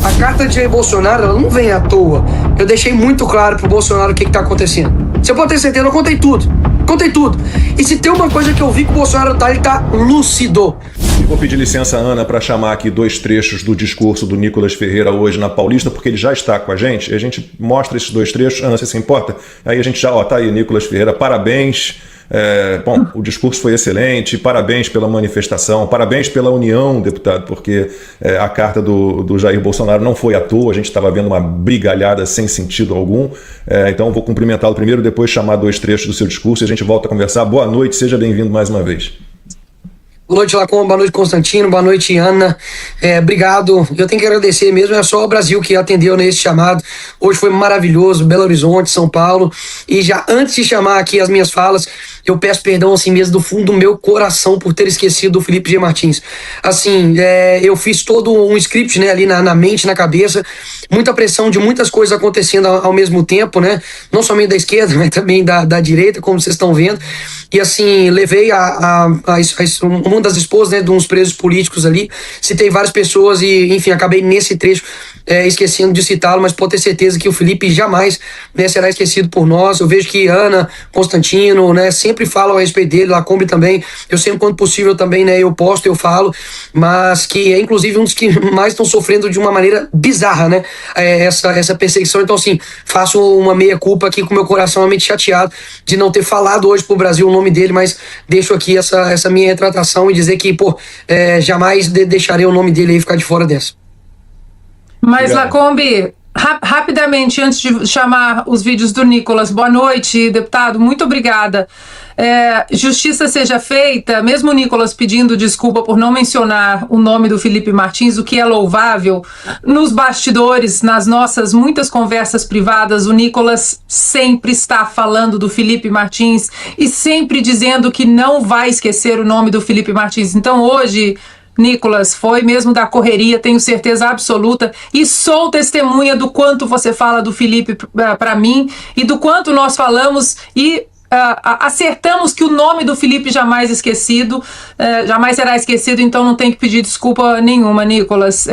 A carta de Jair Bolsonaro, ela não vem à toa. Eu deixei muito claro pro Bolsonaro o que tá acontecendo. Você pode ter certeza, eu contei tudo. Contei tudo. E se tem uma coisa que eu vi que o Bolsonaro ele tá lúcido. Eu vou pedir licença, Ana, para chamar aqui 2 trechos do discurso do Nicolas Ferreira hoje na Paulista, porque ele já está com a gente, e a gente mostra esses 2 trechos. Ana, você se importa? Aí a gente já, tá aí, Nicolas Ferreira, parabéns. Bom, o discurso foi excelente, parabéns pela manifestação, parabéns pela união, deputado, porque a carta do Jair Bolsonaro não foi à toa, a gente estava vendo uma brigalhada sem sentido algum, então eu vou cumprimentá-lo primeiro, depois chamar 2 trechos do seu discurso e a gente volta a conversar. Boa noite, seja bem-vindo mais uma vez. Boa noite, Lacombe, boa noite, Constantino, boa noite, Ana. Obrigado, eu tenho que agradecer mesmo, é só o Brasil que atendeu nesse chamado. Hoje foi maravilhoso, Belo Horizonte, São Paulo. E já antes de chamar aqui as minhas falas, eu peço perdão assim mesmo do fundo do meu coração por ter esquecido do Felipe G. Martins. Assim, eu fiz todo um script, né, ali na mente, na cabeça, muita pressão de muitas coisas acontecendo ao mesmo tempo, né? Não somente da esquerda, mas também da direita, como vocês estão vendo. E assim, levei uma das esposas, né, de uns presos políticos ali, citei várias pessoas e, enfim, acabei nesse trecho esquecendo de citá-lo, mas pode ter certeza que o Felipe jamais, né, será esquecido por nós. Eu vejo que Ana, Constantino, né, sempre falam a respeito dele, Lacombe também, eu sempre, quando possível também, né, eu posto, eu falo, mas que é inclusive um dos que mais estão sofrendo de uma maneira bizarra, né, essa perseguição. Então, assim, faço uma meia-culpa aqui com meu coração realmente chateado de não ter falado hoje pro Brasil o nome dele, mas deixo aqui essa minha retratação e dizer que, jamais deixarei o nome dele aí ficar de fora dessa. Mas, Lacombe, rapidamente, antes de chamar os vídeos do Nicolas, boa noite, deputado, muito obrigada. Justiça seja feita, mesmo o Nicolas pedindo desculpa por não mencionar o nome do Felipe Martins, o que é louvável, nos bastidores, nas nossas muitas conversas privadas, o Nicolas sempre está falando do Felipe Martins e sempre dizendo que não vai esquecer o nome do Felipe Martins. Então hoje, Nicolas, foi mesmo da correria, tenho certeza absoluta, e sou testemunha do quanto você fala do Felipe para mim e do quanto nós falamos e acertamos que o nome do Felipe jamais jamais será esquecido, então não tem que pedir desculpa nenhuma, Nicolas.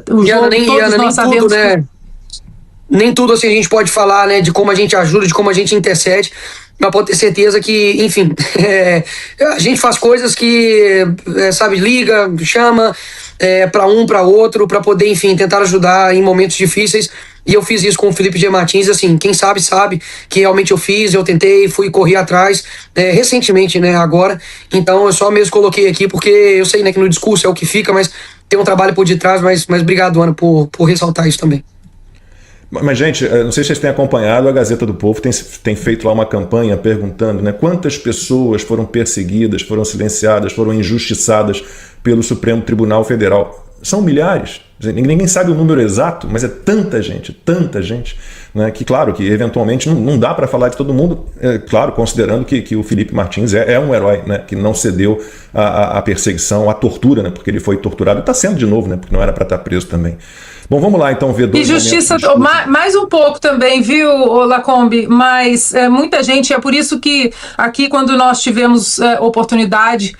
O jogo, todos nós sabemos, né? Nem tudo assim a gente pode falar, né, de como a gente ajuda, de como a gente intercede, mas pode ter certeza que, enfim, a gente faz coisas que, sabe, liga, chama para um, para outro, para poder, enfim, tentar ajudar em momentos difíceis. E eu fiz isso com o Felipe G. Martins, assim, quem sabe que realmente eu fiz, eu tentei, fui correr atrás, recentemente, né, agora. Então eu só mesmo coloquei aqui, porque eu sei, né, que no discurso é o que fica, mas tem um trabalho por detrás, mas obrigado, Ana, por ressaltar isso também. Mas, gente, não sei se vocês têm acompanhado, a Gazeta do Povo tem feito lá uma campanha perguntando, né, quantas pessoas foram perseguidas, foram silenciadas, foram injustiçadas pelo Supremo Tribunal Federal. São milhares. Ninguém sabe o número exato, mas é tanta gente, né, que claro, que eventualmente não dá para falar de todo mundo, claro, considerando que o Felipe Martins é um herói, né, que não cedeu à perseguição, à tortura, né, porque ele foi torturado e está sendo de novo, né, porque não era para estar preso também. Bom, vamos lá então ver dois. E justiça, mais um pouco também, viu, Lacombe? Mas muita gente, é por isso que aqui, quando nós tivemos oportunidade,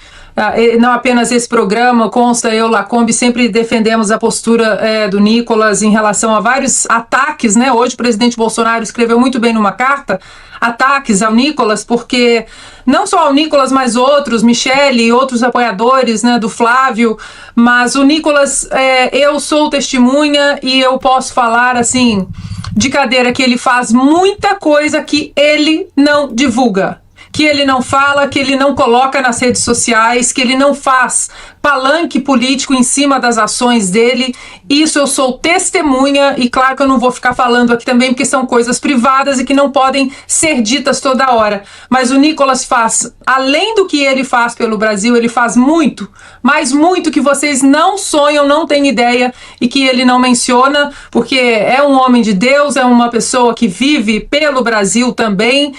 não apenas esse programa, consta, eu, Lacombe, sempre defendemos a postura do Nicolas em relação a vários ataques, né? Hoje o presidente Bolsonaro escreveu muito bem numa carta, ataques ao Nicolas, porque não só ao Nicolas, mas outros, Michele e outros apoiadores, né, do Flávio, mas o Nicolas, eu sou testemunha e eu posso falar, assim, de cadeira, que ele faz muita coisa que ele não divulga, que ele não fala, que ele não coloca nas redes sociais, que ele não faz palanque político em cima das ações dele. Isso eu sou testemunha, e claro que eu não vou ficar falando aqui também, porque são coisas privadas e que não podem ser ditas toda hora. Mas o Nicolas faz, além do que ele faz pelo Brasil, ele faz muito, mas muito, que vocês não sonham, não têm ideia, e que ele não menciona, porque é um homem de Deus, é uma pessoa que vive pelo Brasil também.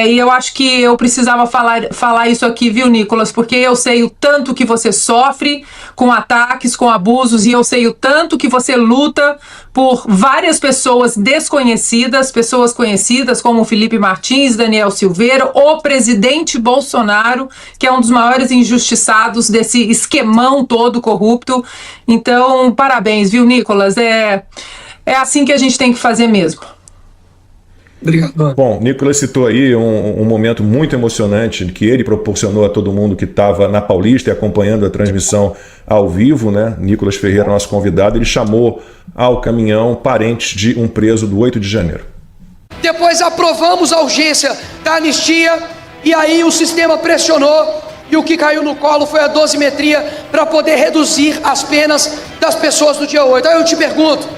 E eu acho que eu precisava falar isso aqui, viu, Nicolas? Porque eu sei o tanto que você sofre com ataques, com abusos, e eu sei o tanto que você luta por várias pessoas desconhecidas, pessoas conhecidas como Felipe Martins, Daniel Silveira, o presidente Bolsonaro, que é um dos maiores injustiçados desse esquemão todo corrupto. Então, parabéns, viu, Nicolas? É assim que a gente tem que fazer mesmo. Obrigado. Bom, Nicolas citou aí um momento muito emocionante que ele proporcionou a todo mundo que estava na Paulista e acompanhando a transmissão ao vivo, né? Nicolas Ferreira, nosso convidado, ele chamou ao caminhão parentes de um preso do 8 de janeiro. Depois aprovamos a urgência da anistia e aí o sistema pressionou e o que caiu no colo foi a dosimetria para poder reduzir as penas das pessoas do dia 8. Aí eu te pergunto,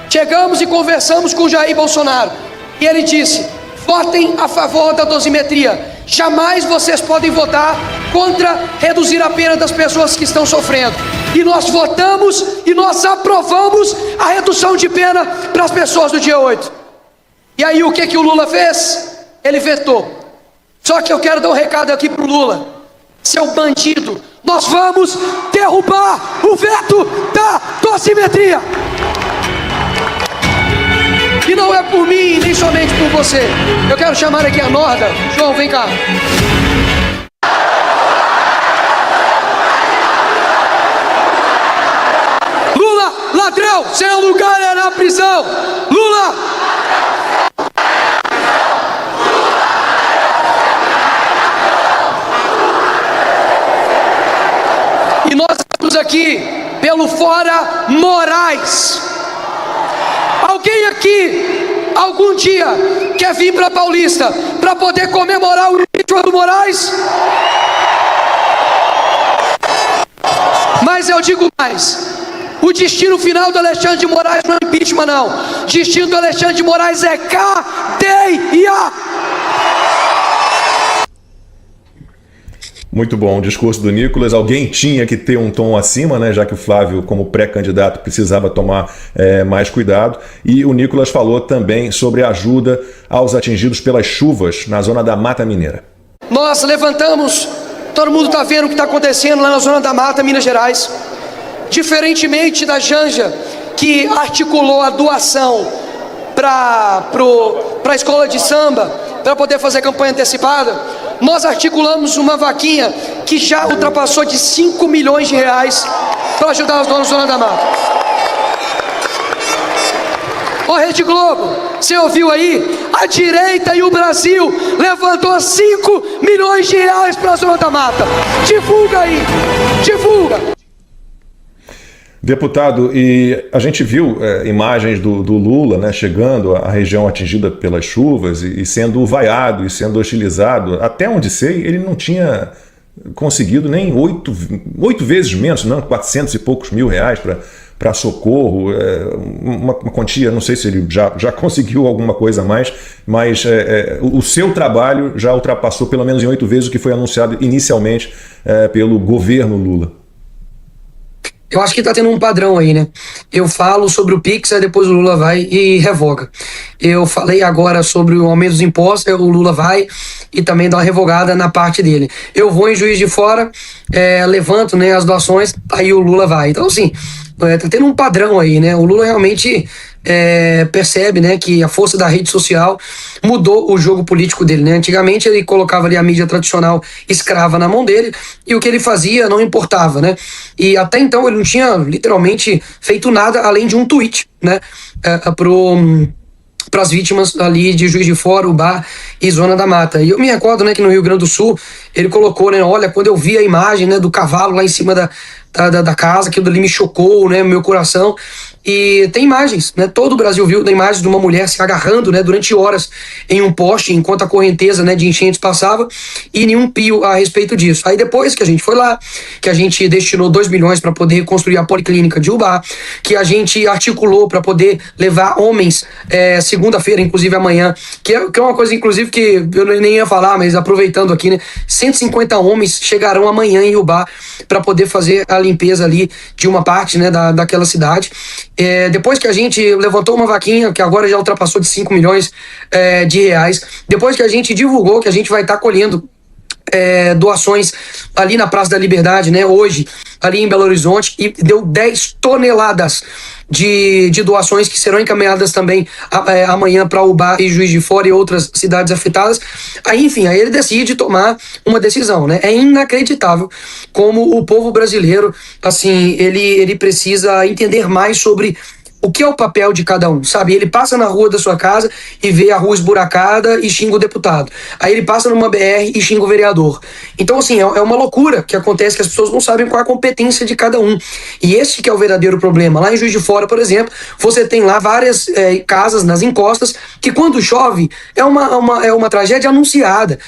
chegamos e conversamos com o Jair Bolsonaro e ele disse, votem a favor da dosimetria, jamais vocês podem votar contra reduzir a pena das pessoas que estão sofrendo. E nós votamos e nós aprovamos a redução de pena para as pessoas do dia 8. E aí o que o Lula fez? Ele vetou. Só que eu quero dar um recado aqui para o Lula, seu bandido, nós vamos derrubar o veto da dosimetria. E não é por mim, nem somente por você. Eu quero chamar aqui a Norda. João, vem cá. Lula, ladrão, seu lugar é na prisão. Lula! E nós estamos aqui pelo Fora Moraes. Alguém aqui, algum dia, quer vir para Paulista para poder comemorar o impeachment do Moraes? Mas eu digo mais, o destino final do Alexandre de Moraes não é impeachment não, o destino do Alexandre de Moraes é cadeia. Muito bom o discurso do Nicolas. Alguém tinha que ter um tom acima, né, já que o Flávio, como pré-candidato, precisava tomar mais cuidado. E o Nicolas falou também sobre a ajuda aos atingidos pelas chuvas na zona da Mata Mineira. Nós levantamos, todo mundo está vendo o que está acontecendo lá na zona da Mata, Minas Gerais. Diferentemente da Janja, que articulou a doação para a escola de samba, para poder fazer campanha antecipada, nós articulamos uma vaquinha que já ultrapassou de 5 milhões de reais para ajudar os donos da Zona da Mata. Ô Rede Globo, você ouviu aí? A direita e o Brasil levantou 5 milhões de reais para a Zona da Mata. Divulga aí, divulga. Deputado, e a gente viu imagens do Lula, né, chegando à região atingida pelas chuvas e sendo vaiado e sendo hostilizado. Até onde sei, ele não tinha conseguido nem 8 vezes menos, não, 400 e poucos mil reais para socorro, uma quantia, não sei se ele já conseguiu alguma coisa a mais, mas o seu trabalho já ultrapassou pelo menos em 8 vezes o que foi anunciado inicialmente pelo governo Lula. Eu acho que tá tendo um padrão aí, né? Eu falo sobre o Pix, aí depois o Lula vai e revoga. Eu falei agora sobre o aumento dos impostos, o Lula vai e também dá uma revogada na parte dele. Eu vou em Juiz de Fora, levanto, né, as doações, aí o Lula vai. Então, assim, tá tendo um padrão aí, né? O Lula realmente percebe, né, que a força da rede social mudou o jogo político dele, né? Antigamente ele colocava ali a mídia tradicional escrava na mão dele e o que ele fazia não importava, né? E até então ele não tinha literalmente feito nada além de um tweet, né? Para as vítimas ali de Juiz de Fora, Ubá e Zona da Mata. E eu me recordo, né, que no Rio Grande do Sul ele colocou, né, olha, quando eu vi a imagem, né, do cavalo lá em cima da casa, aquilo ali me chocou, né, meu coração. E tem imagens, né, todo o Brasil viu da imagem de uma mulher se agarrando, né, durante horas em um poste, enquanto a correnteza, né, de enchentes passava, e nenhum pio a respeito disso. Aí depois que a gente foi lá, que a gente destinou 2 milhões para poder construir a policlínica de Ubá, que a gente articulou para poder levar homens, segunda-feira, inclusive amanhã, que é uma coisa, inclusive, que eu nem ia falar, mas aproveitando aqui, né, 150 homens chegarão amanhã em Ubá para poder fazer a limpeza ali de uma parte, né, daquela cidade. Depois que a gente levantou uma vaquinha, que agora já ultrapassou de 5 milhões de reais, depois que a gente divulgou que a gente vai estar colhendo doações ali na Praça da Liberdade, né, hoje, ali em Belo Horizonte, e deu 10 toneladas de doações que serão encaminhadas também amanhã para Ubá e Juiz de Fora e outras cidades afetadas. Aí, enfim, aí ele decide tomar uma decisão, né? É inacreditável como o povo brasileiro, assim, ele precisa entender mais sobre o que é o papel de cada um, sabe? Ele passa na rua da sua casa e vê a rua esburacada e xinga o deputado. Aí ele passa numa BR e xinga o vereador. Então, assim, é uma loucura que acontece, que as pessoas não sabem qual é a competência de cada um. E esse que é o verdadeiro problema. Lá em Juiz de Fora, por exemplo, você tem lá várias casas nas encostas que quando chove é uma tragédia anunciada.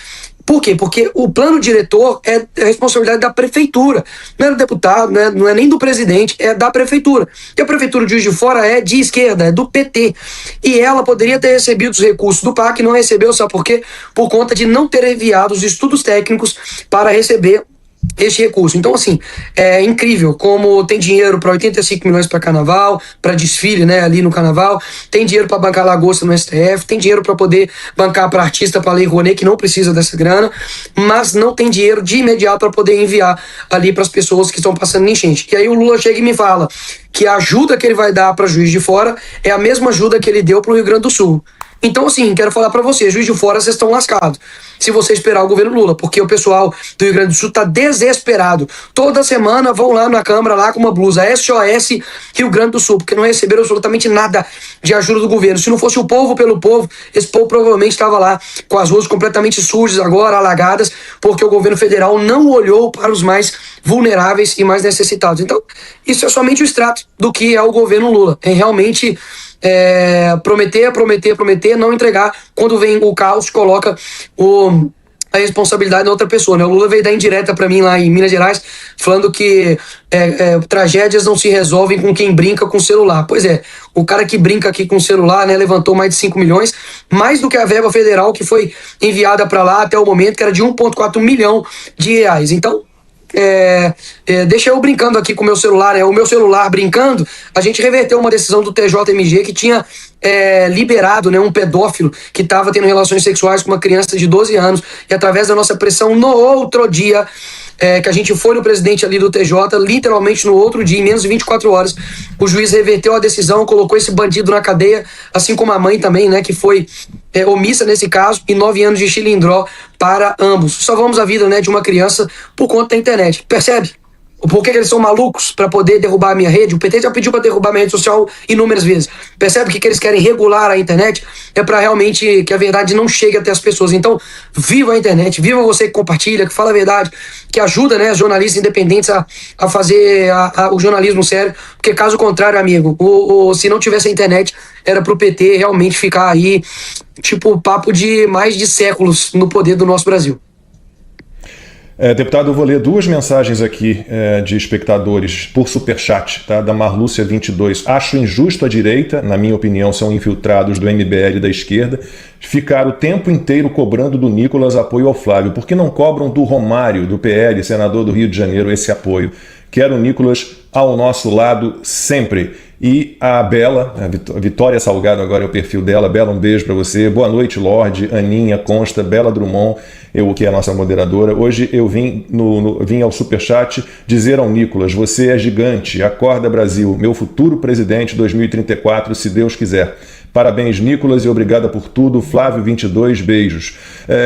Por quê? Porque o plano diretor é responsabilidade da prefeitura, não é do deputado, não é nem do presidente, é da prefeitura. E a prefeitura de Juiz de Fora é de esquerda, é do PT. E ela poderia ter recebido os recursos do PAC, não recebeu, sabe por quê? Por conta de não ter enviado os estudos técnicos para receber este recurso. Então, assim, é incrível como tem dinheiro para 85 milhões para carnaval, para desfile, né, ali no carnaval, tem dinheiro para bancar lagosta no STF, tem dinheiro para poder bancar para artista, para Lei Rouanet, que não precisa dessa grana, mas não tem dinheiro de imediato para poder enviar ali para as pessoas que estão passando enchente. E aí o Lula chega e me fala que a ajuda que ele vai dar para Juiz de Fora é a mesma ajuda que ele deu para o Rio Grande do Sul. Então, assim, quero falar para vocês, Juiz de Fora, vocês estão lascados se você esperar o governo Lula, porque o pessoal do Rio Grande do Sul está desesperado. Toda semana vão lá na Câmara, lá com uma blusa SOS Rio Grande do Sul, porque não receberam absolutamente nada de ajuda do governo. Se não fosse o povo pelo povo, esse povo provavelmente estava lá com as ruas completamente sujas agora, alagadas, porque o governo federal não olhou para os mais vulneráveis e mais necessitados. Então, isso é somente o extrato do que é o governo Lula. É realmente... prometer, não entregar. Quando vem o caos, coloca a responsabilidade na outra pessoa, né? O Lula veio dar indireta pra mim lá em Minas Gerais, falando que tragédias não se resolvem com quem brinca com o celular. Pois é, o cara que brinca aqui com o celular, né, levantou mais de 5 milhões, mais do que a verba federal que foi enviada para lá até o momento, que era de 1,4 milhão de reais. Então, deixa eu brincando aqui com o meu celular, o meu celular brincando, a gente reverteu uma decisão do TJMG que tinha liberado, né, um pedófilo que estava tendo relações sexuais com uma criança de 12 anos, e através da nossa pressão no outro dia, que a gente foi no presidente ali do TJ, literalmente no outro dia, em menos de 24 horas, o juiz reverteu a decisão, colocou esse bandido na cadeia, assim como a mãe também, né, que foi omissa nesse caso, e 9 anos de chilindró para ambos. Salvamos a vida, né, de uma criança por conta da internet. Percebe? Por que eles são malucos para poder derrubar a minha rede? O PT já pediu para derrubar a minha rede social inúmeras vezes. Percebe que eles querem regular a internet? É para realmente que a verdade não chegue até as pessoas. Então, viva a internet, viva você que compartilha, que fala a verdade, que ajuda, né, jornalistas independentes a fazer o jornalismo sério. Porque caso contrário, amigo, se não tivesse a internet, era pro PT realmente ficar aí, tipo, papo de mais de séculos no poder do nosso Brasil. Deputado, eu vou ler 2 mensagens aqui de espectadores por superchat, tá? Da Marlúcia 22. Acho injusto a direita, na minha opinião, são infiltrados do MBL e da esquerda, ficar o tempo inteiro cobrando do Nicolas apoio ao Flávio. Por que não cobram do Romário, do PL, senador do Rio de Janeiro, esse apoio? Quero o Nicolas ao nosso lado sempre. E a Bela, a Vitória Salgado agora é o perfil dela. Bela, um beijo para você. Boa noite, Lorde, Aninha, Consta, Bela Drummond, que é a nossa moderadora. Hoje eu vim ao Superchat dizer ao Nicolas, você é gigante, acorda Brasil, meu futuro presidente 2034, se Deus quiser. Parabéns, Nicolas, e obrigada por tudo. Flávio 22, beijos.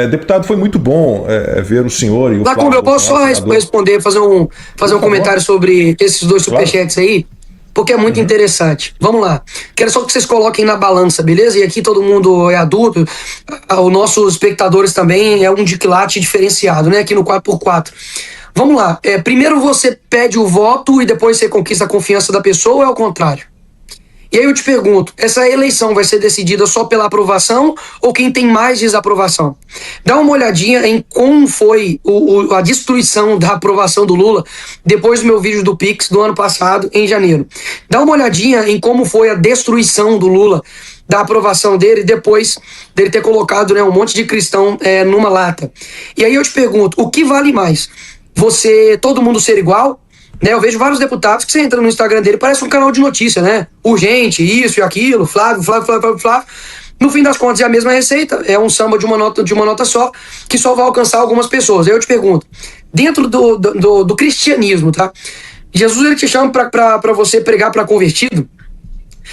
Deputado, foi muito bom ver o senhor e o Flávio. Eu posso só responder, fazer um comentário sobre esses 2 superchats aí? Porque é muito interessante. Vamos lá. Quero só que vocês coloquem na balança, beleza? E aqui todo mundo é adulto. Os nossos espectadores também é um de quilate diferenciado, né? Aqui no 4x4. Vamos lá. Primeiro você pede o voto e depois você conquista a confiança da pessoa ou é o contrário? E aí eu te pergunto, essa eleição vai ser decidida só pela aprovação ou quem tem mais desaprovação? Dá uma olhadinha em como foi a destruição da aprovação do Lula depois do meu vídeo do Pix do ano passado, em janeiro. Dá uma olhadinha em como foi a destruição do Lula, da aprovação dele, depois dele ter colocado, né, um monte de cristão numa lata. E aí eu te pergunto, o que vale mais? Todo mundo ser igual? Né, eu vejo vários deputados que você entra no Instagram dele, parece um canal de notícia, né? Urgente, isso e aquilo, Flávio. No fim das contas é a mesma receita, é um samba de uma nota só, que só vai alcançar algumas pessoas. Aí eu te pergunto, dentro do cristianismo, tá? Jesus, ele te chama para você pregar para convertido.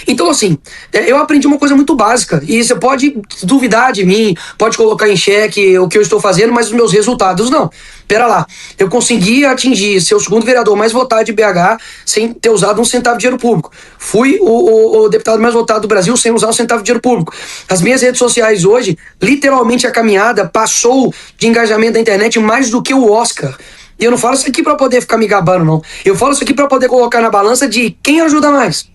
Então, assim, eu aprendi uma coisa muito básica, e você pode duvidar de mim, pode colocar em xeque o que eu estou fazendo, mas os meus resultados não. Pera lá, eu consegui atingir ser o segundo vereador mais votado de BH sem ter usado um centavo de dinheiro público. Fui o deputado mais votado do Brasil sem usar um centavo de dinheiro público. As minhas redes sociais hoje, literalmente a caminhada passou de engajamento da internet mais do que o Oscar. E eu não falo isso aqui para poder ficar me gabando, não. Eu falo isso aqui para poder colocar na balança de quem ajuda mais.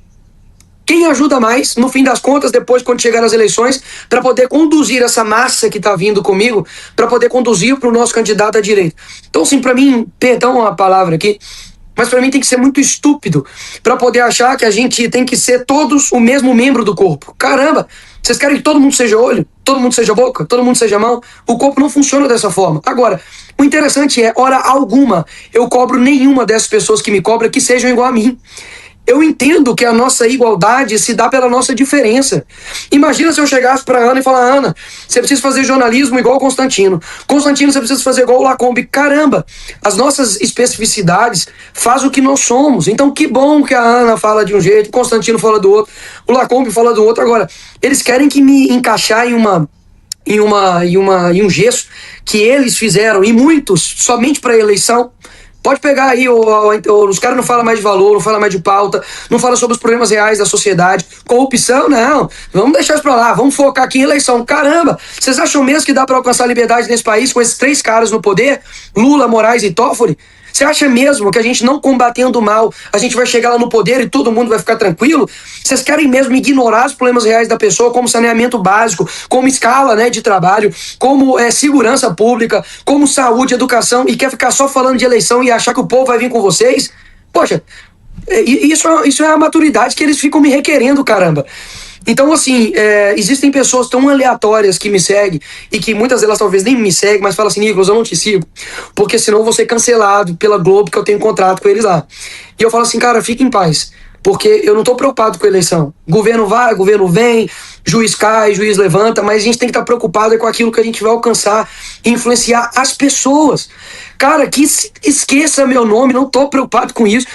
Quem ajuda mais, no fim das contas, depois quando chegar as eleições, para poder conduzir essa massa que está vindo comigo, para poder conduzir para o nosso candidato à direita. Então, assim, para mim, perdão a palavra aqui, mas para mim tem que ser muito estúpido para poder achar que a gente tem que ser todos o mesmo membro do corpo. Caramba, vocês querem que todo mundo seja olho, todo mundo seja boca, todo mundo seja mão? O corpo não funciona dessa forma. Agora, o interessante é, hora alguma, eu cobro nenhuma dessas pessoas que me cobram que sejam igual a mim. Eu entendo que a nossa igualdade se dá pela nossa diferença. Imagina se eu chegasse para Ana e falar: Ana, você precisa fazer jornalismo igual o Constantino. Constantino, você precisa fazer igual o Lacombe. Caramba, as nossas especificidades fazem o que nós somos. Então, que bom que a Ana fala de um jeito, o Constantino fala do outro, o Lacombe fala do outro. Agora, eles querem que me encaixar em um gesso que eles fizeram, e muitos, somente para eleição. Pode pegar aí, os caras não falam mais de valor, não falam mais de pauta, não falam sobre os problemas reais da sociedade. Corrupção, não. Vamos deixar isso pra lá, vamos focar aqui em eleição. Caramba, vocês acham mesmo que dá pra alcançar a liberdade nesse país com esses 3 caras no poder? Lula, Moraes e Toffoli? Você acha mesmo que a gente não combatendo o mal, a gente vai chegar lá no poder e todo mundo vai ficar tranquilo? Vocês querem mesmo ignorar os problemas reais da pessoa, como saneamento básico, como escala, né, de trabalho, como segurança pública, como saúde, educação, e quer ficar só falando de eleição e achar que o povo vai vir com vocês? Poxa, isso é a maturidade que eles ficam me requerendo, caramba. Então, assim, existem pessoas tão aleatórias que me seguem e que muitas delas talvez nem me seguem, mas falam assim: Nicolas, eu não te sigo, porque senão eu vou ser cancelado pela Globo, que eu tenho um contrato com eles lá. E eu falo assim: cara, fique em paz, porque eu não tô preocupado com a eleição. Governo vai, governo vem, juiz cai, juiz levanta, mas a gente tem que estar preocupado com aquilo que a gente vai alcançar e influenciar as pessoas. Cara, que esqueça meu nome, não tô preocupado com isso.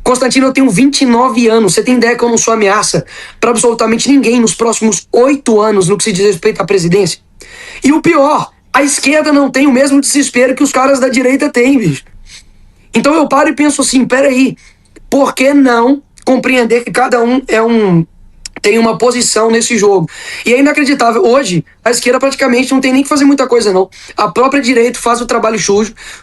Constantino, eu tenho 29 anos. Você tem ideia que eu não sou ameaça para absolutamente ninguém nos próximos 8 anos no que se diz respeito à presidência? E o pior, a esquerda não tem o mesmo desespero que os caras da direita têm, bicho. Então eu paro e penso assim: peraí, por que não compreender que cada um tem uma posição nesse jogo? E é inacreditável. Hoje, a esquerda praticamente não tem nem que fazer muita coisa, não. A própria direita faz o trabalho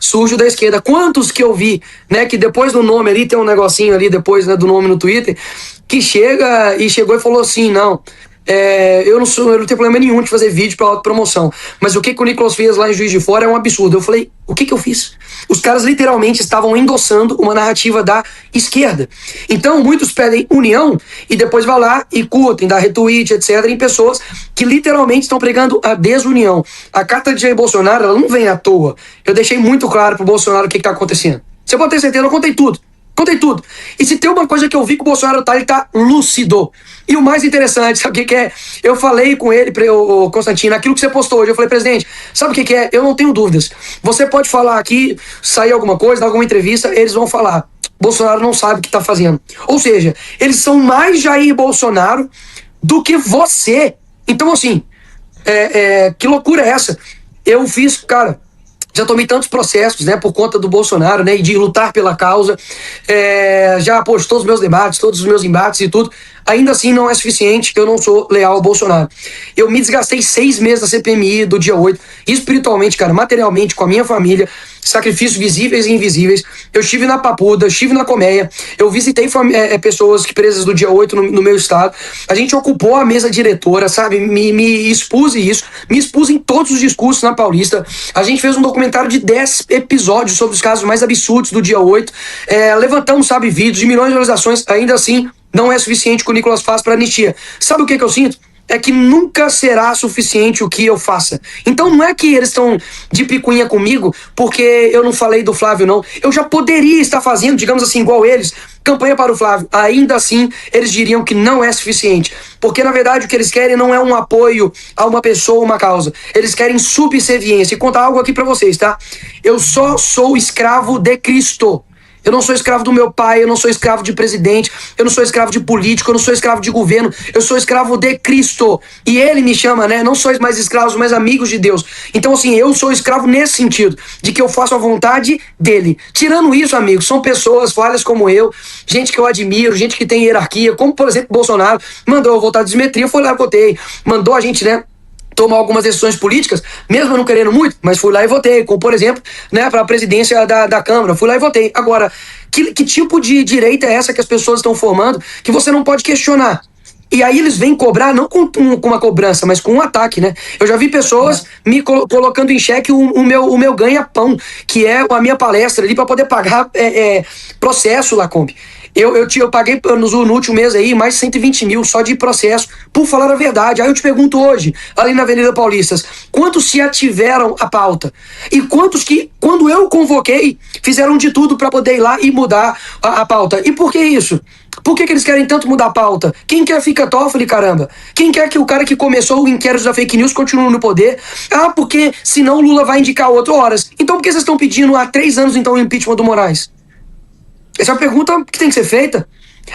sujo da esquerda. Quantos que eu vi, né, que depois do nome ali, tem um negocinho ali depois, né, do nome no Twitter, que chegou e falou assim: não, eu não tenho problema nenhum de fazer vídeo para autopromoção, mas o que o Nicolas fez lá em Juiz de Fora é um absurdo. Eu falei: o que eu fiz? Os caras literalmente estavam endossando uma narrativa da esquerda. Então muitos pedem união e depois vai lá e curtem, dá retweet, etc, em pessoas que literalmente estão pregando a desunião. A carta de Jair Bolsonaro, ela não vem à toa. Eu deixei muito claro pro Bolsonaro o que está acontecendo. Você pode ter certeza, eu contei tudo. Contei tudo. E se tem uma coisa que eu vi que o Bolsonaro ele tá lúcido. E o mais interessante, sabe o que é? Eu falei com ele, o Constantino, aquilo que você postou hoje. Eu falei: presidente, sabe o que é? Eu não tenho dúvidas. Você pode falar aqui, sair alguma coisa, dar alguma entrevista, eles vão falar: Bolsonaro não sabe o que tá fazendo. Ou seja, eles são mais Jair Bolsonaro do que você. Então, assim, que loucura é essa? Eu fiz, cara, já tomei tantos processos, né, por conta do Bolsonaro, né, e de lutar pela causa. Já após todos os meus debates, todos os meus embates e tudo. Ainda assim não é suficiente, eu não sou leal ao Bolsonaro. Eu me desgastei 6 meses da CPMI do dia 8, espiritualmente, cara, materialmente, com a minha família, sacrifícios visíveis e invisíveis. Eu estive na Papuda, estive na Colmeia, eu visitei pessoas presas do dia 8 no meu estado. A gente ocupou a mesa diretora, sabe? Me expus me expus em todos os discursos na Paulista. A gente fez um documentário de 10 episódios sobre os casos mais absurdos do dia 8. Levantamos, sabe, vídeos de milhões de visualizações. Ainda assim, não é suficiente o que o Nicolas faz para anistia. Sabe o que eu sinto? é que nunca será suficiente o que eu faça. Então não é que eles estão de picuinha comigo porque eu não falei do Flávio, não. Eu já poderia estar fazendo, digamos assim, igual eles, campanha para o Flávio. Ainda assim, eles diriam que não é suficiente. Porque, na verdade, o que eles querem não é um apoio a uma pessoa ou uma causa. Eles querem subserviência. E contar algo aqui para vocês, tá? Eu só sou escravo de Cristo. Eu não sou escravo do meu pai, eu não sou escravo de presidente, eu não sou escravo de político, eu não sou escravo de governo, eu sou escravo de Cristo. E ele me chama, né? Não sois mais escravos, mas amigos de Deus. Então, assim, eu sou escravo nesse sentido, de que eu faço a vontade dele. Tirando isso, amigos, são pessoas falhas como eu, gente que eu admiro, gente que tem hierarquia, como, por exemplo, Bolsonaro mandou eu votar de simetria, eu fui lá e votei. Mandou a gente, né, tomar algumas decisões políticas, mesmo eu não querendo muito, mas fui lá e votei, como por exemplo, né, para a presidência da Câmara, fui lá e votei. Agora, que tipo de direita é essa que as pessoas estão formando que você não pode questionar? E aí eles vêm cobrar, não com uma cobrança, mas com um ataque, né? Eu já vi pessoas me colocando em xeque o meu ganha-pão, que é a minha palestra ali para poder pagar processo, Lacombe. Eu paguei no último mês aí mais de 120 mil só de processo, por falar a verdade. Aí eu te pergunto hoje, ali na Avenida Paulistas, quantos se ativeram a pauta? E quantos que, quando eu convoquei, fizeram de tudo para poder ir lá e mudar a pauta? E por que isso? Por que eles querem tanto mudar a pauta? Quem quer fica Toffoli, caramba? Quem quer que o cara que começou o inquérito da fake news continue no poder? Ah, porque senão o Lula vai indicar outro horas. Então por que vocês estão pedindo há 3 anos então o impeachment do Moraes? Essa é a pergunta que tem que ser feita.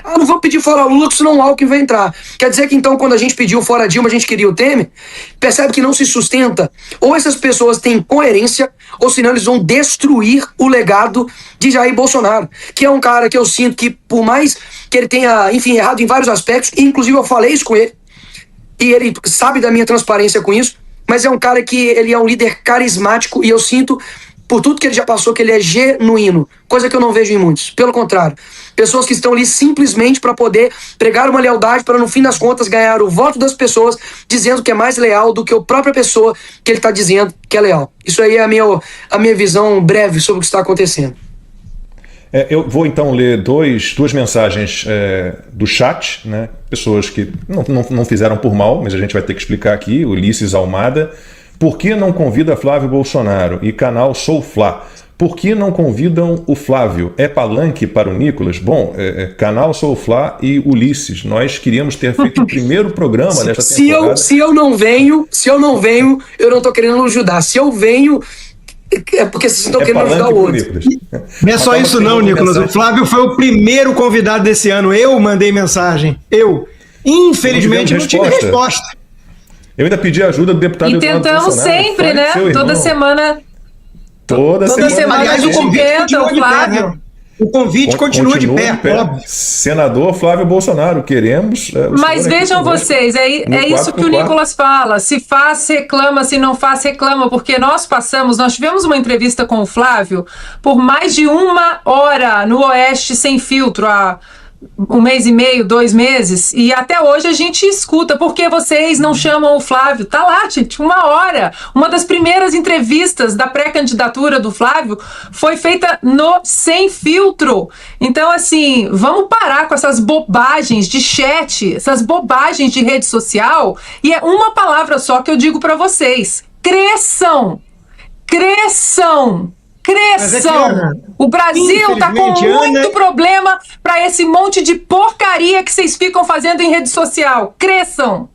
Ah, não vou pedir fora Lula, senão o Alckmin vai entrar. Quer dizer que então quando a gente pediu fora Dilma, a gente queria o Temer? Percebe que não se sustenta. Ou essas pessoas têm coerência, ou senão eles vão destruir o legado de Jair Bolsonaro, que é um cara que eu sinto que, por mais que ele tenha, enfim, errado em vários aspectos, inclusive eu falei isso com ele, e ele sabe da minha transparência com isso, mas é um cara que ele é um líder carismático, e eu sinto, por tudo que ele já passou, que ele é genuíno, coisa que eu não vejo em muitos. Pelo contrário, pessoas que estão ali simplesmente para poder pregar uma lealdade, para no fim das contas ganhar o voto das pessoas, dizendo que é mais leal do que a própria pessoa que ele está dizendo que é leal. Isso aí é a minha visão breve sobre o que está acontecendo. Eu vou então ler duas mensagens do chat, né? Pessoas que não fizeram por mal, mas a gente vai ter que explicar aqui. Ulisses Almada: por que não convida Flávio Bolsonaro? E canal Sou Flá: por que não convidam o Flávio? É palanque para o Nicolas? Bom, canal Sou Flá e Ulisses, nós queríamos ter feito o primeiro programa desta temporada. Se eu não venho, eu não estou querendo ajudar. Se eu venho, é porque vocês estão querendo ajudar o outro. Não é só isso não, Nicolas. O Flávio foi o primeiro convidado desse ano. Eu mandei mensagem. Infelizmente, não tive resposta. Eu ainda pedi ajuda do deputado Eduardo Bolsonaro. E tentamos sempre, né? Toda semana. Toda semana. Aliás, o convite continua de pé, né? O convite continua de pé. Senador Flávio Bolsonaro, queremos... Mas vejam vocês, é isso que o Nicolas fala. Se faz, reclama. Se não faz, reclama. Porque nós tivemos uma entrevista com o Flávio por mais de 1 hora no Oeste Sem Filtro, há 1 mês e meio, 2 meses, e até hoje a gente escuta. Por que vocês não chamam o Flávio? Tá lá, gente, 1 hora. Uma das primeiras entrevistas da pré-candidatura do Flávio foi feita no Sem Filtro. Então, assim, vamos parar com essas bobagens de chat, essas bobagens de rede social, e é uma palavra só que eu digo para vocês: cresçam! Cresçam! Cresçam! O Brasil tá com muito problema para esse monte de porcaria que vocês ficam fazendo em rede social. Cresçam!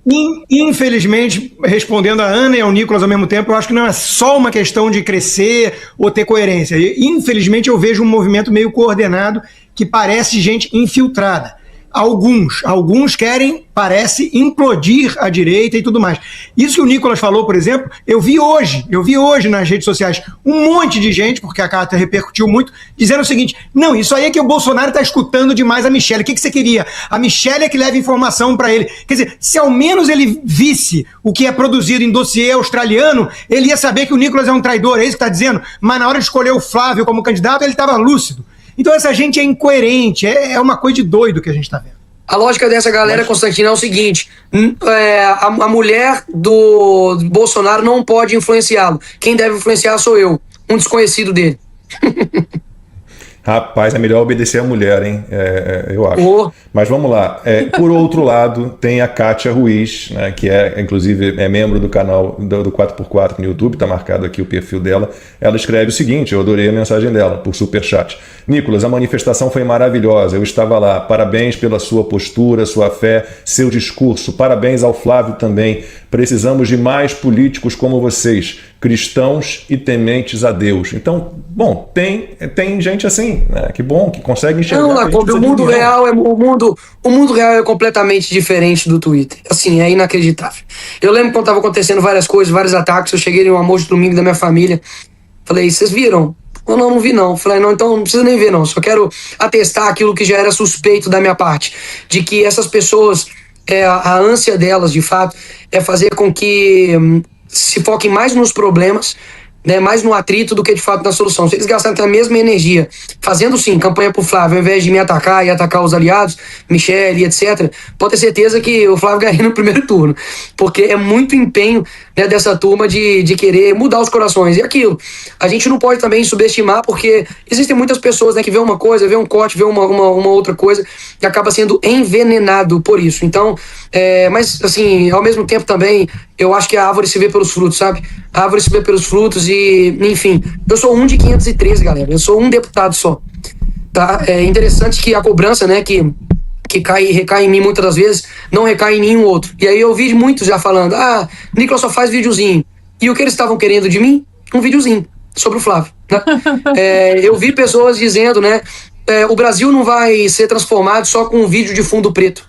Infelizmente, respondendo a Ana e ao Nicolas ao mesmo tempo, eu acho que não é só uma questão de crescer ou ter coerência. Infelizmente, eu vejo um movimento meio coordenado que parece gente infiltrada. Alguns querem, parece, implodir a direita e tudo mais. Isso que o Nicolas falou, por exemplo, eu vi hoje nas redes sociais um monte de gente, porque a carta repercutiu muito, dizendo o seguinte: não, isso aí é que o Bolsonaro está escutando demais a Michelle. O que você queria? A Michelle é que leva informação para ele. Quer dizer, se ao menos ele visse o que é produzido em dossiê australiano, ele ia saber que o Nicolas é um traidor, é isso que está dizendo? Mas na hora de escolher o Flávio como candidato, ele estava lúcido. Então essa gente é incoerente, é uma coisa de doido que a gente está vendo. A lógica dessa galera, Constantino, é o seguinte: a mulher do Bolsonaro não pode influenciá-lo. Quem deve influenciar sou eu, um desconhecido dele. Rapaz, é melhor obedecer a mulher, hein? Eu acho. Mas vamos lá. Por outro lado, tem a Kátia Ruiz, né, que inclusive é membro do canal do 4x4 no YouTube, está marcado aqui o perfil dela. Ela escreve o seguinte, eu adorei a mensagem dela, por superchat. Nicolas, a manifestação foi maravilhosa, eu estava lá. Parabéns pela sua postura, sua fé, seu discurso. Parabéns ao Flávio também. Precisamos de mais políticos como vocês, cristãos e tementes a Deus. Então, bom, tem gente assim, né? Que bom, que consegue enxergar. Não, Lacombe, o mundo real é completamente diferente do Twitter. Assim, é inacreditável. Eu lembro quando estava acontecendo várias coisas, vários ataques, eu cheguei no almoço de domingo da minha família, falei, vocês viram? Eu não vi não. Falei, não, então não precisa nem ver não, só quero atestar aquilo que já era suspeito da minha parte, de que essas pessoas, a ânsia delas, de fato, é fazer com que se foquem mais nos problemas, né, mais no atrito do que de fato na solução. Se eles gastarem a mesma energia fazendo sim campanha pro Flávio, ao invés de me atacar e atacar os aliados, Michele, etc., pode ter certeza que o Flávio ganha no primeiro turno, porque é muito empenho, né, dessa turma de querer mudar os corações. E aquilo, a gente não pode também subestimar, porque existem muitas pessoas, né, que vê uma coisa, vê um corte, vê uma outra coisa e acaba sendo envenenado por isso. Então, mas assim, ao mesmo tempo também, eu acho que a árvore se vê pelos frutos, sabe? A árvore se vê pelos frutos e, enfim, eu sou um de 513, galera. Eu sou um deputado só. Tá? É interessante que a cobrança, né, que recai em mim muitas das vezes, não recai em nenhum outro. E aí eu vi muitos já falando, Nicolas só faz videozinho. E o que eles estavam querendo de mim? Um videozinho sobre o Flávio. Né? Eu vi pessoas dizendo, né, o Brasil não vai ser transformado só com um vídeo de fundo preto.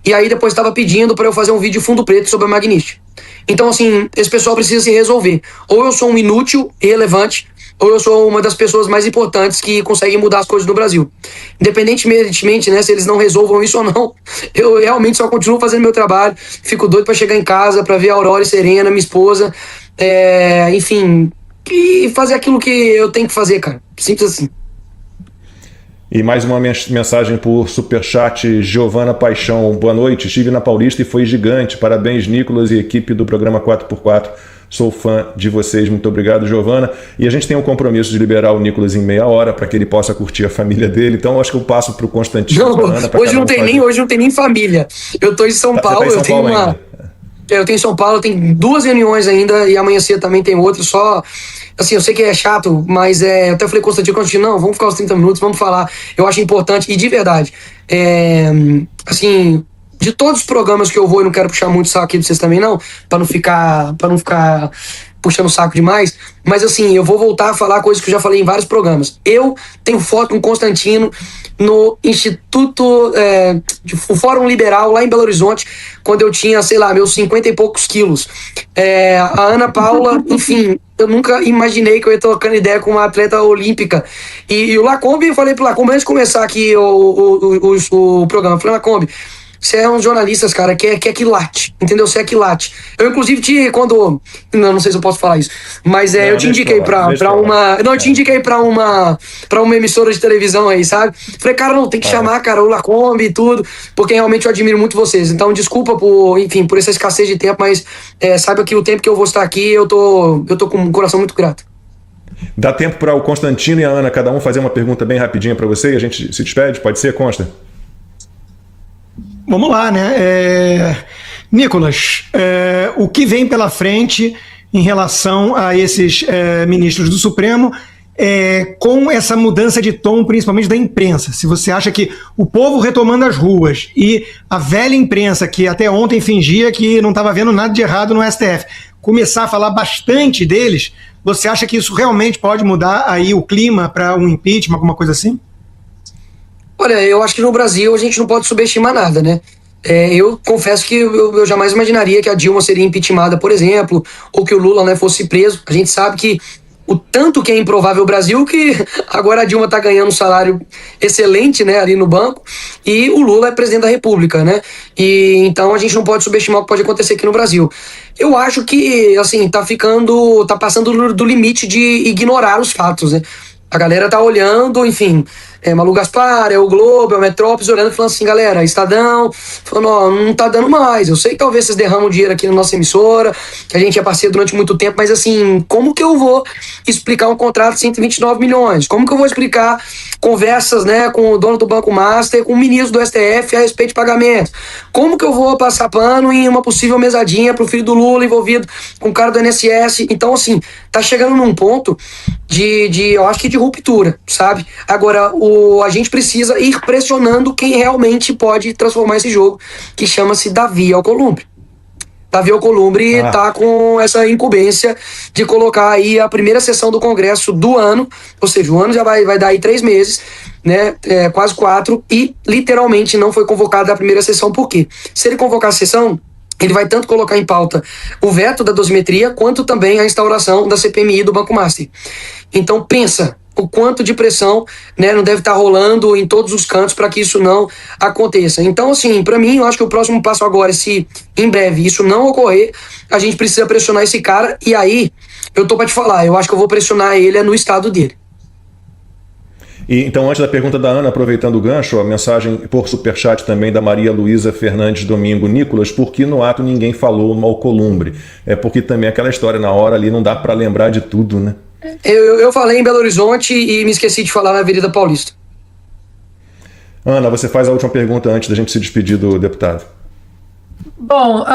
E aí depois estava pedindo para eu fazer um vídeo de fundo preto sobre a Magnite. Então, assim, esse pessoal precisa se resolver. Ou eu sou um inútil, irrelevante, ou eu sou uma das pessoas mais importantes que conseguem mudar as coisas no Brasil. Independentemente, né, se eles não resolvam isso ou não, eu realmente só continuo fazendo meu trabalho, fico doido para chegar em casa, para ver a Aurora e Serena, minha esposa, enfim, e fazer aquilo que eu tenho que fazer, cara. Simples assim. E mais uma mensagem por superchat, Giovana Paixão. Boa noite, estive na Paulista e foi gigante. Parabéns, Nicolas e equipe do programa 4x4. Sou fã de vocês. Muito obrigado, Giovana. E a gente tem um compromisso de liberar o Nicolas em meia hora para que ele possa curtir a família dele. Então, acho que eu passo para o Constantino. Hoje não tem nem família. Eu estou em São Paulo. Eu tenho em São Paulo, tem 2 reuniões ainda e amanhã cedo também tem outra. Só, assim, eu sei que é chato, mas eu até falei com o Constantino, não, vamos ficar os 30 minutos, vamos falar. Eu acho importante e de verdade, assim, de todos os programas que eu vou, eu não quero puxar muito o saco aqui de vocês também não, para não ficar puxando o saco demais, mas assim, eu vou voltar a falar coisas que eu já falei em vários programas. Eu tenho foto com o Constantino no Instituto, o Fórum Liberal, lá em Belo Horizonte, quando eu tinha, sei lá, meus 50 e poucos quilos. A Ana Paula, enfim, eu nunca imaginei que eu ia trocando ideia com uma atleta olímpica. E o Lacombe, eu falei pro Lacombe, antes de começar aqui o programa, eu falei, Lacombe, você é um jornalista, cara, que é quilate, entendeu? Você é quilate. Eu, inclusive, não sei se eu posso falar isso, mas eu te indiquei pra uma... Não, eu te indiquei pra uma emissora de televisão aí, sabe? Falei, cara, não, tem que chamar, cara, o Lacombe e tudo, porque realmente eu admiro muito vocês. Então, desculpa por essa escassez de tempo, mas saiba que o tempo que eu vou estar aqui, eu tô com um coração muito grato. Dá tempo para o Constantino e a Ana, cada um fazer uma pergunta bem rapidinha para você e a gente se despede? Pode ser, Consta? Vamos lá, né? Nicolas, o que vem pela frente em relação a esses ministros do Supremo com essa mudança de tom, principalmente da imprensa? Se você acha que o povo retomando as ruas e a velha imprensa, que até ontem fingia que não estava vendo nada de errado no STF, começar a falar bastante deles, você acha que isso realmente pode mudar aí o clima para um impeachment, alguma coisa assim? Olha, eu acho que no Brasil a gente não pode subestimar nada, né? Eu confesso que eu jamais imaginaria que a Dilma seria impeachmentada, por exemplo, ou que o Lula, né, fosse preso. A gente sabe que o tanto que é improvável o Brasil, que agora a Dilma está ganhando um salário excelente, né, ali no banco, e o Lula é presidente da República, né? E então a gente não pode subestimar o que pode acontecer aqui no Brasil. Eu acho que, assim, tá passando do limite de ignorar os fatos, né? A galera tá olhando, enfim, Malu Gaspar, o Globo, o Metrópolis, olhando e falando assim, galera, Estadão, falando, ó, não tá dando mais, eu sei que talvez vocês derramam dinheiro aqui na nossa emissora, que a gente é parceiro durante muito tempo, mas assim, como que eu vou explicar um contrato de 129 milhões? Como que eu vou explicar conversas, né, com o dono do Banco Master, com o ministro do STF a respeito de pagamento? Como que eu vou passar pano em uma possível mesadinha pro filho do Lula envolvido com o cara do INSS? Então, assim, tá chegando num ponto eu acho que de ruptura, sabe? Agora, a gente precisa ir pressionando quem realmente pode transformar esse jogo, que chama-se Davi Alcolumbre. Davi Alcolumbre tá com essa incumbência de colocar aí a primeira sessão do Congresso do ano, ou seja, o ano já vai dar aí 3 meses, né, quase 4, e literalmente não foi convocada a primeira sessão. Por quê? Se ele convocar a sessão, ele vai tanto colocar em pauta o veto da dosimetria, quanto também a instauração da CPMI do Banco Master. Então pensa o quanto de pressão, né, não deve estar rolando em todos os cantos para que isso não aconteça. Então, assim, para mim, eu acho que o próximo passo agora, se em breve isso não ocorrer, a gente precisa pressionar esse cara, e aí, eu tô para te falar, eu acho que eu vou pressionar ele no estado dele. E, então, antes da pergunta da Ana, aproveitando o gancho, a mensagem por superchat também da Maria Luísa Fernandes Domingo. Nicolas, por que no ato ninguém falou no Alcolumbre? É porque também aquela história na hora ali não dá para lembrar de tudo, né? Eu falei em Belo Horizonte e me esqueci de falar na Avenida Paulista. Ana, você faz a última pergunta antes da gente se despedir do deputado. Bom,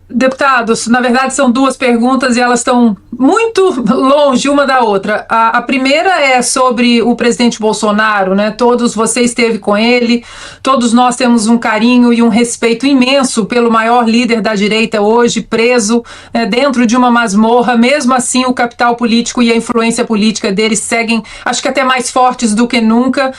deputados, na verdade são 2 perguntas e elas estão muito longe uma da outra. A primeira é sobre o presidente Bolsonaro, né? Todos você esteve com ele, todos nós temos um carinho e um respeito imenso pelo maior líder da direita hoje, preso, né, dentro de uma masmorra. Mesmo assim, o capital político e a influência política dele seguem, acho que até mais fortes do que nunca.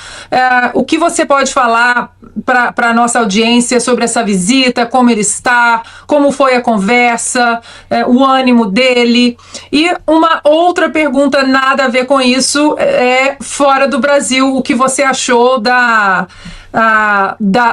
O que você pode falar para a nossa audiência sobre essa visita, como ele está, como foi a conversa, o ânimo dele? E uma outra pergunta, nada a ver com isso, fora do Brasil, o que você achou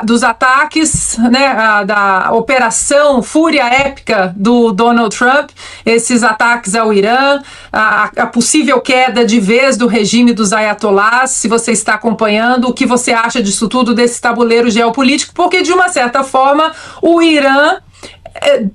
dos ataques, né, da operação Fúria Épica do Donald Trump, esses ataques ao Irã, a possível queda de vez do regime dos ayatolás, se você está acompanhando, o que você acha disso tudo, desse tabuleiro geopolítico, porque de uma certa forma o Irã,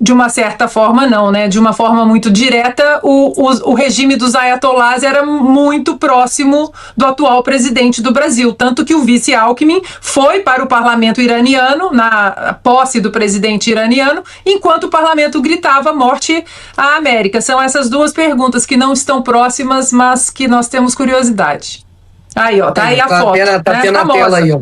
de uma certa forma não, né? De uma forma muito direta, o regime dos ayatolás era muito próximo do atual presidente do Brasil, tanto que o vice Alckmin foi para o parlamento iraniano, na posse do presidente iraniano, enquanto o parlamento gritava morte à América. São essas 2 perguntas que não estão próximas, mas que nós temos curiosidade. Aí, ó, tá aí a foto. Tá tendo na tela aí, ó.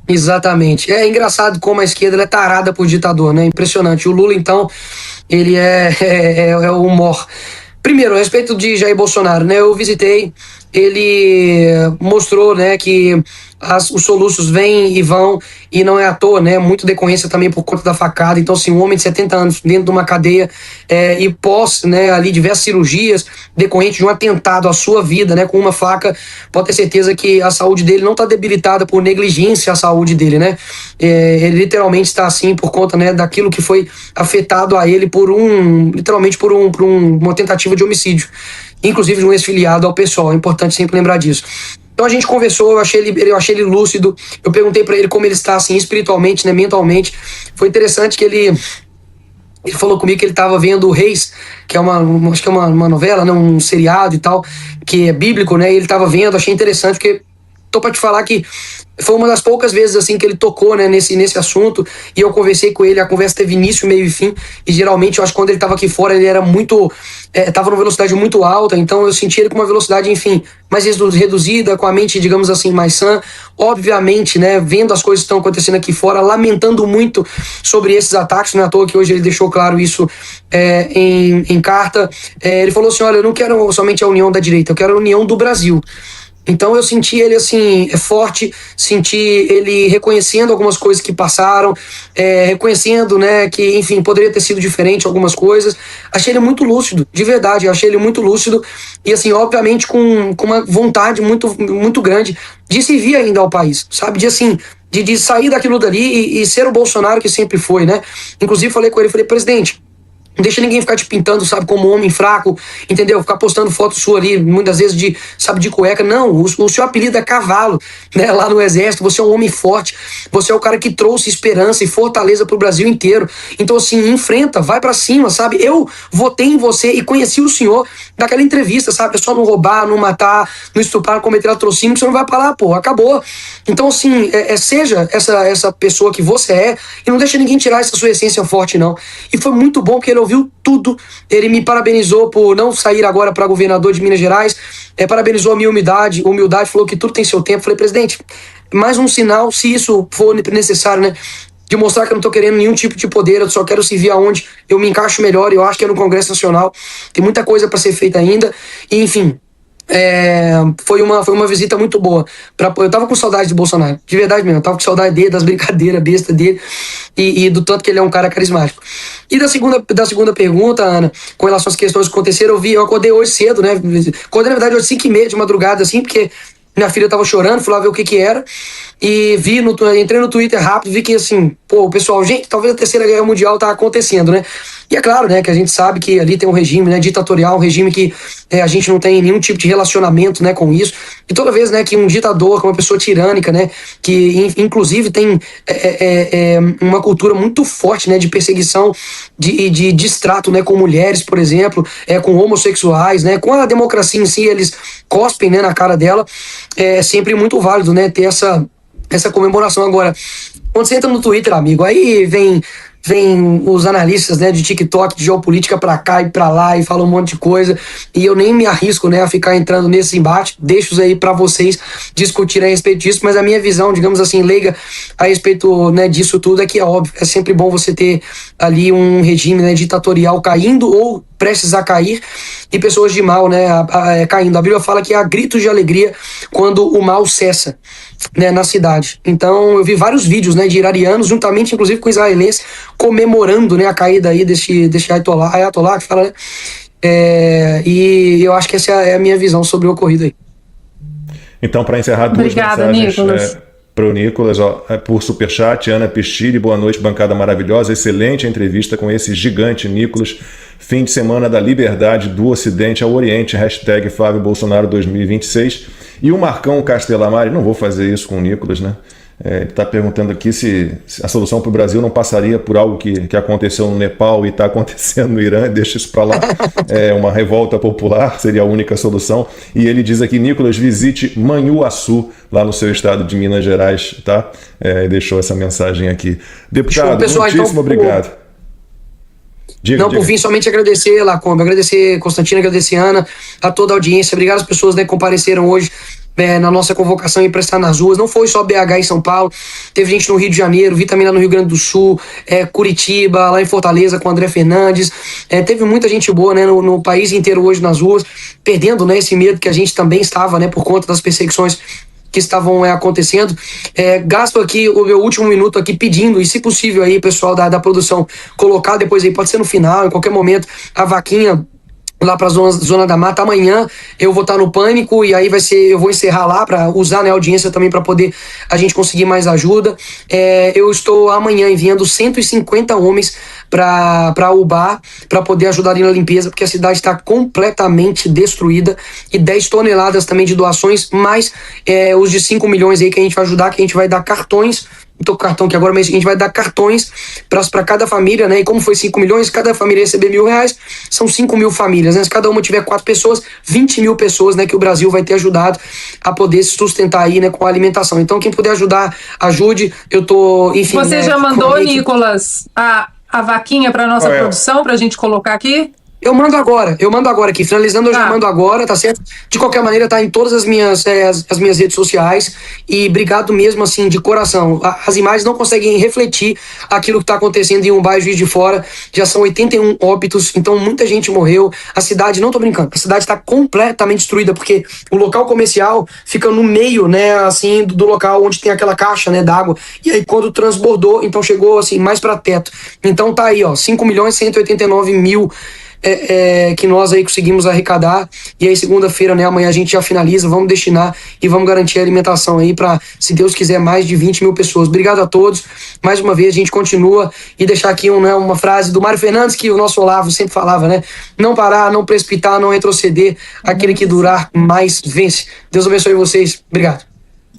Exatamente. É engraçado como a esquerda é tarada por ditador, né? Impressionante. O Lula, então, ele é o humor. Primeiro, a respeito de Jair Bolsonaro, né? Eu visitei, ele mostrou, né, que os soluços vêm e vão, e não é à toa, né? Muito decorrência também por conta da facada. Então, assim, um homem de 70 anos dentro de uma cadeia e pós, né, ali diversas cirurgias decorrente de um atentado à sua vida, né, com uma faca, pode ter certeza que a saúde dele não está debilitada por negligência, a saúde dele, né? Ele literalmente está assim por conta, né, daquilo que foi afetado a ele literalmente por uma tentativa de homicídio, inclusive de um ex-filiado ao PSOL. É importante sempre lembrar disso. Então a gente conversou, eu achei ele lúcido, eu perguntei pra ele como ele está, assim, espiritualmente, né, mentalmente. Foi interessante que ele falou comigo que ele estava vendo Reis, que é acho que é uma novela, né, um seriado e tal, que é bíblico, né, e ele estava vendo, achei interessante, porque tô pra te falar que foi uma das poucas vezes assim que ele tocou, né, nesse assunto, e eu conversei com ele, a conversa teve início, meio e fim, e geralmente eu acho que quando ele estava aqui fora ele era muito, tava numa velocidade muito alta, então eu senti ele com uma velocidade, enfim, mais reduzida, com a mente, digamos assim, mais sã, obviamente, né, vendo as coisas que estão acontecendo aqui fora, lamentando muito sobre esses ataques, não é à toa que hoje ele deixou claro isso em carta. Ele falou assim, olha, eu não quero somente a união da direita, eu quero a união do Brasil. Então eu senti ele assim, forte, senti ele reconhecendo algumas coisas que passaram, reconhecendo, né, que, enfim, poderia ter sido diferente algumas coisas. Achei ele muito lúcido, de verdade, achei ele muito lúcido e, assim, obviamente com uma vontade muito, muito grande de servir ainda ao país, sabe? De sair daquilo dali e ser o Bolsonaro que sempre foi, né? Inclusive falei com ele, falei, presidente, Não deixa ninguém ficar te pintando, sabe, como um homem fraco, entendeu? Ficar postando foto sua ali, muitas vezes de cueca. Não, o seu apelido é Cavalo, né? Lá no Exército, você é um homem forte. Você é o cara que trouxe esperança e fortaleza pro Brasil inteiro. Então, assim, enfrenta, vai pra cima, sabe? Eu votei em você e conheci o senhor daquela entrevista, sabe? É só não roubar, não matar, não estuprar, não cometer latrocínio, que você não vai pra lá, pô, acabou. Então, assim, seja essa pessoa que você é e não deixa ninguém tirar essa sua essência forte, não. E foi muito bom que ele ouviu tudo. Ele me parabenizou por não sair agora para governador de Minas Gerais, parabenizou a minha humildade, falou que tudo tem seu tempo. Falei, presidente, mais um sinal, se isso for necessário, né, de mostrar que eu não tô querendo nenhum tipo de poder, eu só quero servir aonde eu me encaixo melhor, eu acho que é no Congresso Nacional, tem muita coisa para ser feita ainda, e enfim, foi uma visita muito boa. Eu tava com saudade de Bolsonaro, de verdade mesmo, eu tava com saudade dele, das brincadeiras bestas dele e do tanto que ele é um cara carismático. E da segunda pergunta, Ana, com relação às questões que aconteceram, eu acordei hoje cedo, né? Acordei, na verdade, hoje 5h30 de madrugada, assim, porque minha filha tava chorando, fui lá ver o que era. E entrei no Twitter rápido, vi que assim, pô, o pessoal, gente, talvez a Terceira Guerra Mundial tá acontecendo, né? E é claro, né, que a gente sabe que ali tem um regime, né, ditatorial, um regime que a gente não tem nenhum tipo de relacionamento, né, com isso. E toda vez, né, que um ditador, uma pessoa tirânica, né, que inclusive tem uma cultura muito forte, né, de perseguição, de distrato, né, com mulheres, por exemplo, com homossexuais, né, com a democracia em si, eles cospem, né, na cara dela, é sempre muito válido, né, ter essa comemoração. Agora, quando você entra no Twitter, amigo, aí vem os analistas, né, de TikTok, de geopolítica pra cá e pra lá e falam um monte de coisa, e eu nem me arrisco, né, a ficar entrando nesse embate, deixo isso aí pra vocês discutirem a respeito disso, mas a minha visão, digamos assim, leiga a respeito, né, disso tudo é que é óbvio, é sempre bom você ter ali um regime, né, ditatorial caindo ou prestes a cair, e pessoas de mal, né, caindo. A Bíblia fala que há gritos de alegria quando o mal cessa, né, na cidade. Então eu vi vários vídeos, né, de iranianos, juntamente inclusive com israelenses, comemorando, né, a caída aí desse Ayatollah, que fala, né, e eu acho que essa é a minha visão sobre o ocorrido aí. Então, para encerrar, duas mensagens para o Nicolas, por superchat. Ana Pistilli, boa noite, bancada maravilhosa, excelente entrevista com esse gigante Nicolas. Fim de semana da liberdade do Ocidente ao Oriente, hashtag Flávio Bolsonaro 2026. E o Marcão Castelamari, não vou fazer isso com o Nicolas, né? Ele está perguntando aqui se a solução para o Brasil não passaria por algo que aconteceu no Nepal e está acontecendo no Irã, deixa isso para lá, uma revolta popular seria a única solução. E ele diz aqui, Nicolas, visite Manhuaçu, lá no seu estado de Minas Gerais, tá? Deixou essa mensagem aqui. Deputado, pessoal, muitíssimo então, obrigado. Diga. Por fim, somente agradecer, Lacombe, agradecer Constantino, agradecer Ana, a toda a audiência, obrigado às pessoas, né, que compareceram hoje na nossa convocação e prestar nas ruas. Não foi só BH e São Paulo, teve gente no Rio de Janeiro, vi também lá no Rio Grande do Sul, Curitiba, lá em Fortaleza com o André Fernandes, teve muita gente boa, né, no país inteiro hoje nas ruas, perdendo, né, esse medo que a gente também estava, né, por conta das perseguições que estavam acontecendo. Gasto aqui o meu último minuto aqui pedindo, e se possível aí, pessoal da produção, colocar depois aí, pode ser no final, em qualquer momento, a vaquinha lá para a zona da mata. Amanhã eu vou estar no Pânico e aí eu vou encerrar lá para usar, né, a audiência também para poder a gente conseguir mais ajuda. Eu estou amanhã enviando 150 homens para Ubá para poder ajudar ali na limpeza, porque a cidade está completamente destruída, e 10 toneladas também de doações, mais os de 5 milhões aí que a gente vai ajudar, que a gente vai dar cartões. Não tô com cartão aqui agora, mas a gente vai dar cartões para cada família, né? E como foi 5 milhões, cada família receber R$1.000, são 5 mil famílias, né? Se cada uma tiver 4 pessoas, 20 mil pessoas, né? Que o Brasil vai ter ajudado a poder se sustentar aí, né? Com a alimentação. Então, quem puder ajudar, ajude. Eu tô, enfim... Você já mandou, Nicolas, a vaquinha para nossa produção, para a gente colocar aqui? Eu mando agora aqui, finalizando eu já mando agora, tá certo? De qualquer maneira, tá em todas as minhas redes sociais, e obrigado mesmo, assim, de coração. As imagens não conseguem refletir aquilo que tá acontecendo em Umbai, Juiz de Fora, já são 81 óbitos, então muita gente morreu, a cidade, não tô brincando, a cidade tá completamente destruída, porque o local comercial fica no meio, né, assim, do local onde tem aquela caixa, né, d'água, e aí quando transbordou, então chegou, assim, mais pra teto. Então tá aí, ó, 5.189.000 que nós aí conseguimos arrecadar. E aí segunda-feira, né, amanhã a gente já finaliza, vamos destinar e vamos garantir a alimentação aí para, se Deus quiser, mais de 20 mil pessoas. Obrigado a todos. Mais uma vez a gente continua, e deixar aqui uma frase do Mário Fernandes, que o nosso Olavo sempre falava, né? Não parar, não precipitar, não retroceder. Aquele que durar mais vence. Deus abençoe vocês. Obrigado.